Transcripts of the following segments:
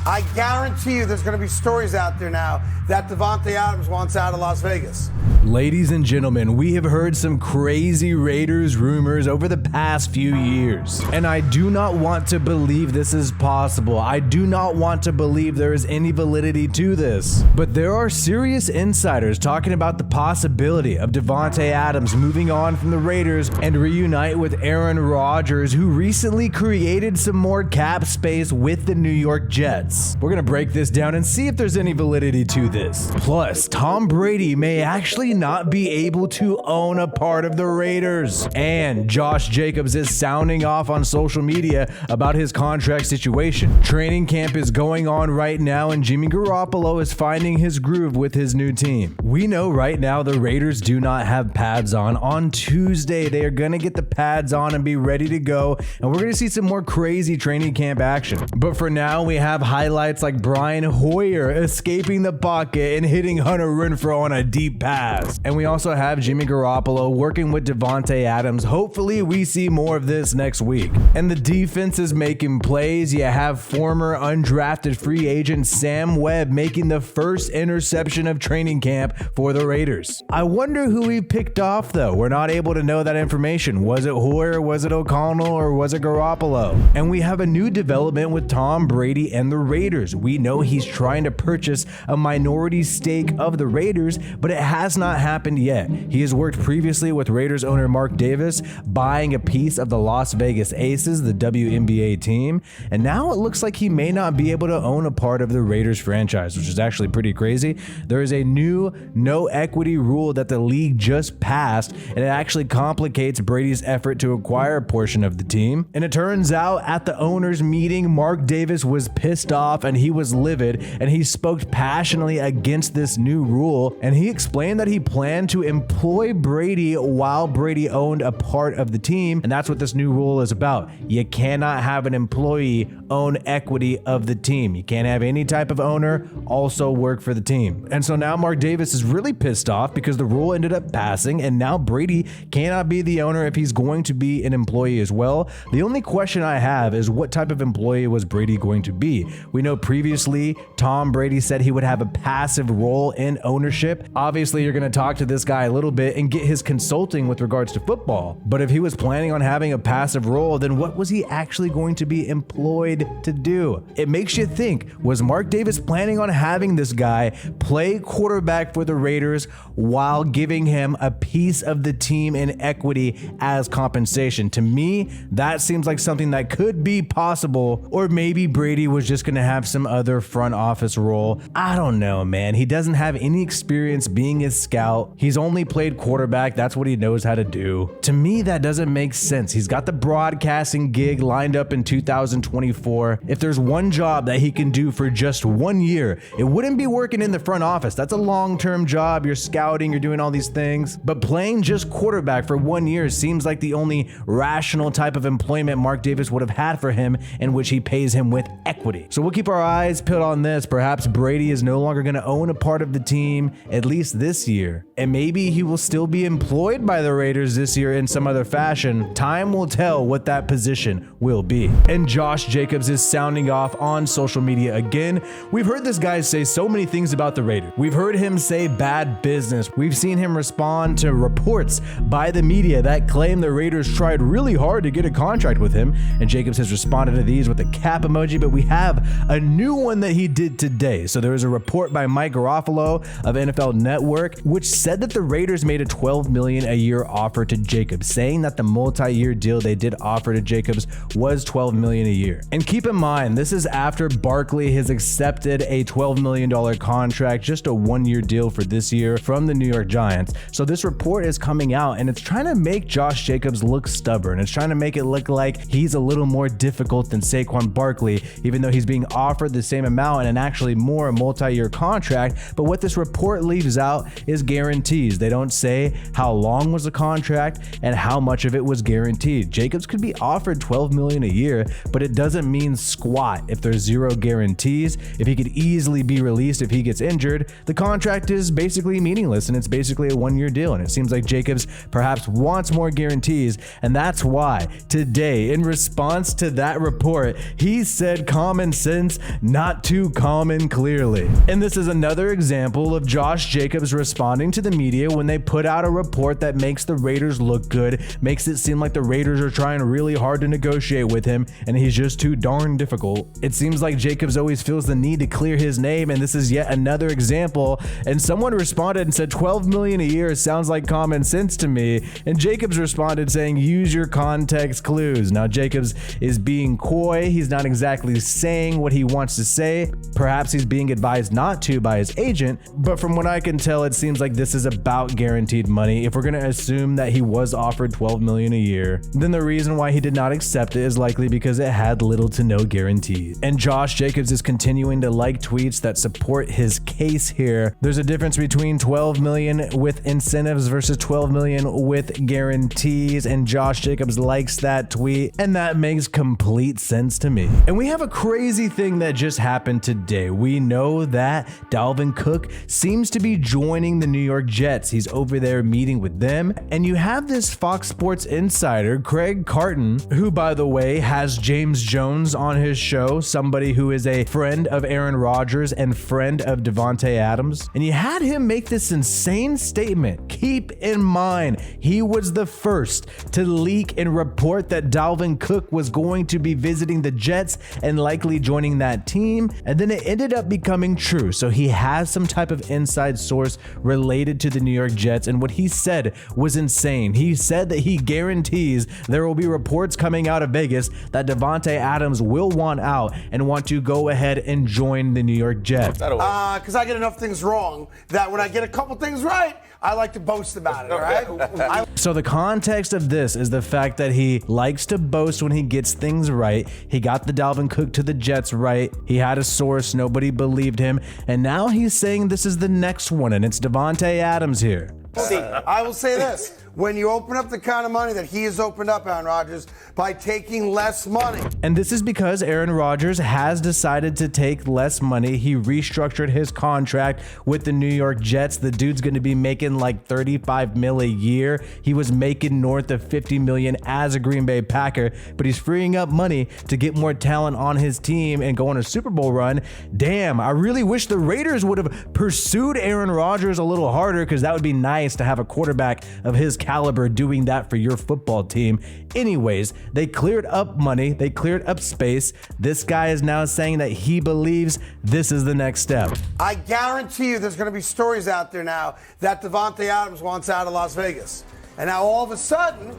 I guarantee you there's going to be stories out there now that Davante Adams wants out of Las Vegas. Ladies and gentlemen, we have heard some crazy Raiders rumors over the past few years, and I do not want to believe this is possible. I do not want to believe there is any validity to this, but there are serious insiders talking about the possibility of Davante Adams moving on from the Raiders and reunite with Aaron Rodgers, who recently created some more cap space with the New York Jets. We're gonna break this down and see if there's any validity to this. Plus, Tom Brady may actually not be able to own a part of the Raiders. And Josh Jacobs is sounding off on social media about his contract situation. Training camp is going on right now, and Jimmy Garoppolo is finding his groove with his new team. We know right now the Raiders do not have pads on. On Tuesday, they are going to get the pads on and be ready to go, and we're going to see some more crazy training camp action. But for now, we have highlights like Brian Hoyer escaping the pocket and hitting Hunter Renfrow on a deep pass. And we also have Jimmy Garoppolo working with Davante Adams. Hopefully, we see more of this next week. And the defense is making plays. You have former undrafted free agent Sam Webb making the first interception of training camp for the Raiders. I wonder who he picked off, though. We're not able to know that information. Was it Hoyer, was it O'Connell, or was it Garoppolo? And we have a new development with Tom Brady and the Raiders. We know he's trying to purchase a minority stake of the Raiders, but it has not happened yet. He has worked previously with Raiders owner Mark Davis, buying a piece of the Las Vegas Aces, the WNBA team, and now it looks like he may not be able to own a part of the Raiders franchise, which is actually pretty crazy. There is a new no equity rule that the league just passed, and it actually complicates Brady's effort to acquire a portion of the team. And it turns out at the owners meeting, Mark Davis was pissed off and he was livid, and he spoke passionately against this new rule, and he explained that he planned to employ Brady while Brady owned a part of the team, and that's what this new rule is about. You cannot have an employee own equity of the team. You can't have any type of owner also work for the team. And so now Mark Davis is really pissed off because the rule ended up passing, and now Brady cannot be the owner if he's going to be an employee as well. The only question I have is, what type of employee was Brady going to be? We know previously Tom Brady said he would have a passive role in ownership. Obviously, you're going to talk to this guy a little bit and get his consulting with regards to football. But if he was planning on having a passive role, then what was he actually going to be employed to do? It makes you think, was Mark Davis planning on having this guy play quarterback for the Raiders while giving him a piece of the team in equity as compensation? To me, that seems like something that could be possible, or maybe Brady was just going to have some other front office role. I don't know, man. He doesn't have any experience being a scout. He's only played quarterback. That's what he knows how to do. To me, that doesn't make sense. He's got the broadcasting gig lined up in 2024. If there's one job that he can do for just 1 year, it wouldn't be working in the front office. That's a long-term job. You're scouting, you're doing all these things, but playing just quarterback for 1 year seems like the only rational type of employment Mark Davis would have had for him, in which he pays him with equity. So we'll keep our eyes peeled on this. Perhaps Brady is no longer going to own a part of the team, at least this year, and maybe he will still be employed by the Raiders this year in some other fashion. Time will tell what that position will be. And Josh Jacobs is sounding off on social media again. We've heard this guy say so many things about the Raiders. We've heard him say bad business. We've seen him respond to reports by the media that claim the Raiders tried really hard to get a contract with him, and Jacobs has responded to these with a cap emoji. But we have a new one that he did today. So there was a report by Mike Garofalo of NFL Network, which said that the Raiders made a $12 million a year offer to Jacobs, saying that the multi-year deal they did offer to Jacobs was $12 million a year. And keep in mind, this is after Barkley has accepted a $12 million contract, just a 1-year deal for this year from the New York Giants. So this report is coming out, and it's trying to make Josh Jacobs look stubborn. It's trying to make it look like he's a little more difficult than Saquon Barkley, even though he's being offered the same amount and actually more a multi-year contract. But what this report leaves out is guarantees. They don't say how long was the contract and how much of it was guaranteed. Jacobs could be offered $12 million a year, but it doesn't mean squat if there's zero guarantees. If he could easily be released if he gets injured, the contract is basically meaningless, and it's basically a one-year deal. And it seems like Jacobs perhaps wants more guarantees, and that's why today, in response to that report, he said common sense, not too common clearly. And this is another example of Josh Jacobs responding to the media when they put out a report that makes the Raiders look good, makes it seem like the Raiders are trying really hard to negotiate with him, and he's just too darn difficult. It seems like Jacobs always feels the need to clear his name, and this is yet another example. And someone responded and said $12 million a year sounds like common sense to me, and Jacobs responded saying use your context clues. Now Jacobs is being coy. He's not exactly saying what he wants to say. Perhaps he's being advised not to by his agent, but from what I can tell, it seems like this is about guaranteed money. If we're going to assume that he was offered $12 million a year, then the reason why he did not accept it is likely because it had little to no guarantee. And Josh Jacobs is continuing to like tweets that support his case here. There's a difference between $12 million with incentives versus $12 million with guarantees, and Josh Jacobs likes that tweet, and that makes complete sense to me. And we have a crazy thing that just happened today. We know that Dalvin Cook seems to be joining the New York Jets. He's over there meeting with them, and you have this Fox Sports insider, Craig Carton, who, by the way, has James Jones on his show, somebody who is a friend of Aaron Rodgers and friend of Davante Adams. And you had him make this insane statement. Keep in mind, he was the first to leak and report that Dalvin Cook was going to be visiting the Jets and likely joining that team, and then it ended up becoming true. So he has some type of inside source related to the New York Jets, and what he said was insane. He said that he guarantees there will be reports coming out of Vegas that Davante Adams will want out and want to go ahead and join the New York Jets. Because I get enough things wrong that when I get a couple things right, I like to boast about it, all right? So the context of this is the fact that he likes to boast when he gets things right. He got the Dalvin Cook to the Jets right. He had a source, nobody believed him, and now he's saying this is the next one, and it's Davante Adams here. See, I will say this. When you open up the kind of money that he has opened up, Aaron Rodgers, by taking less money. And this is because Aaron Rodgers has decided to take less money. He restructured his contract with the New York Jets. The dude's going to be making like $35 million a year. He was making north of $50 million as a Green Bay Packer, but he's freeing up money to get more talent on his team and go on a Super Bowl run. Damn, I really wish the Raiders would have pursued Aaron Rodgers a little harder, because that would be nice to have a quarterback of his caliber doing that for your football team. Anyways, they cleared up money, they cleared up space. This guy is now saying that he believes this is the next step. I guarantee you there's going to be stories out there now that Davante Adams wants out of Las Vegas. And now all of a sudden,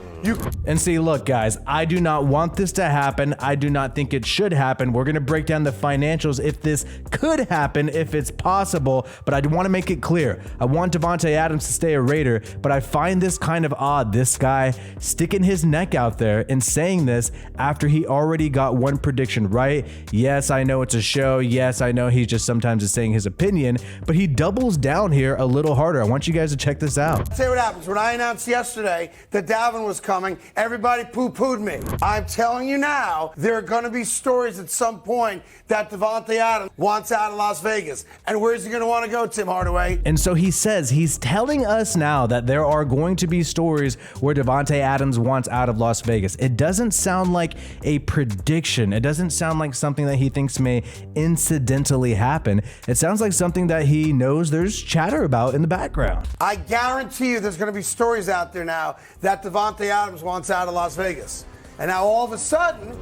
And see, look, guys, I do not want this to happen. I do not think it should happen. We're going to break down the financials if this could happen, if it's possible. But I want to make it clear. I want Davante Adams to stay a Raider, but I find this kind of odd. This guy sticking his neck out there and saying this after he already got one prediction right. Yes, I know it's a show. Yes, I know he's just sometimes is saying his opinion, but he doubles down here a little harder. I want you guys to check this out. I'll tell you what happens. When I announced yesterday that Dalvin was coming, everybody poo-pooed me. I'm telling you now, there are going to be stories at some point that Davante Adams wants out of Las Vegas. And where's he going to want to go, Tim Hardaway? And so he says, he's telling us now that there are going to be stories where Davante Adams wants out of Las Vegas. It doesn't sound like a prediction. It doesn't sound like something that he thinks may incidentally happen. It sounds like something that he knows there's chatter about in the background. I guarantee you there's going to be stories out there now that Davante Adams wants out of Las Vegas. And now all of a sudden,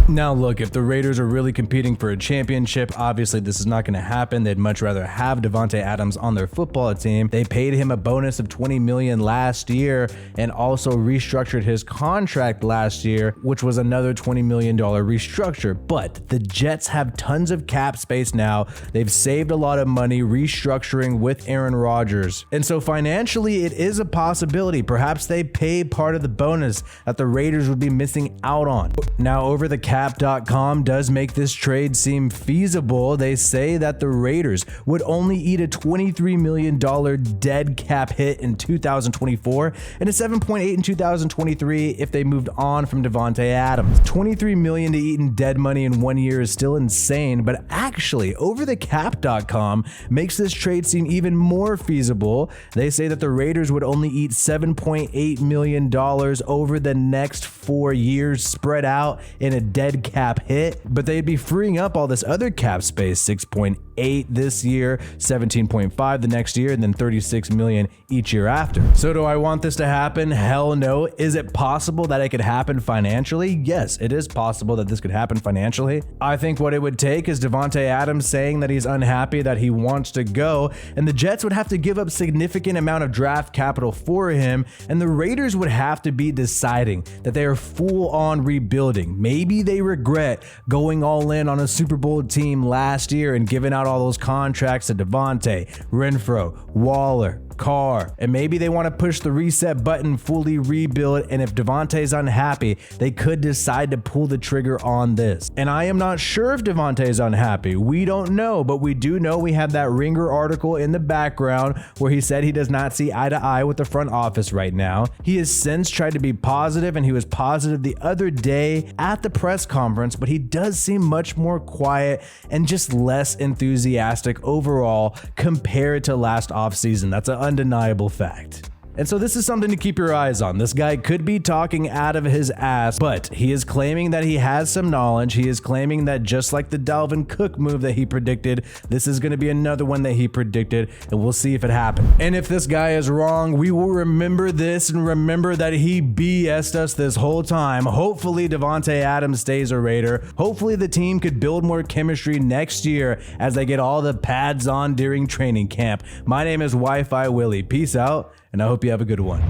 Now look, if the Raiders are really competing for a championship, obviously this is not going to happen. They'd much rather have Davante Adams on their football team. They paid him a bonus of $20 million last year and also restructured his contract last year, which was another $20 million restructure. But the Jets have tons of cap space now. They've saved a lot of money restructuring with Aaron Rodgers. And so financially, it is a possibility. Perhaps they pay part of the bonus that the Raiders would be missing missing out on. Now, overthecap.com does make this trade seem feasible. They say that the Raiders would only eat a $23 million dead cap hit in 2024 and a $7.8 in 2023 if they moved on from Davante Adams. $23 million to eat in dead money in 1 year is still insane, but actually, overthecap.com makes this trade seem even more feasible. They say that the Raiders would only eat $7.8 million over the next 4 years spread out in a dead cap hit, but they'd be freeing up all this other cap space, 6.8 this year, 17.5 the next year, and then 36 million each year after. So do I want this to happen? Hell no. Is it possible that it could happen financially? Yes, it is possible that this could happen financially. I think what it would take is Davante Adams saying that he's unhappy, that he wants to go, and the Jets would have to give up significant amount of draft capital for him, and the Raiders would have to be deciding that they are full on rebuilding. Maybe they regret going all in on a Super Bowl team last year and giving out all those contracts to Davante, Renfro, Waller, Carr, and maybe they want to push the reset button, fully rebuild, and if Davante's unhappy, they could decide to pull the trigger on this. And I am not sure if Davante's unhappy. We don't know, but we do know we have that Ringer article in the background where he said he does not see eye to eye with the front office right now. He has since tried to be positive, and he was positive the other day at the press conference, but he does seem much more quiet and just less enthusiastic overall compared to last offseason. That's an undeniable fact. And so this is something to keep your eyes on. This guy could be talking out of his ass, but he is claiming that he has some knowledge. He is claiming that just like the Dalvin Cook move that he predicted, this is going to be another one that he predicted, and we'll see if it happens. And if this guy is wrong, we will remember this and remember that he BS'd us this whole time. Hopefully Davante Adams stays a Raider. Hopefully the team could build more chemistry next year as they get all the pads on during training camp. My name is WiFiWillie. Peace out, and I hope you have a good one.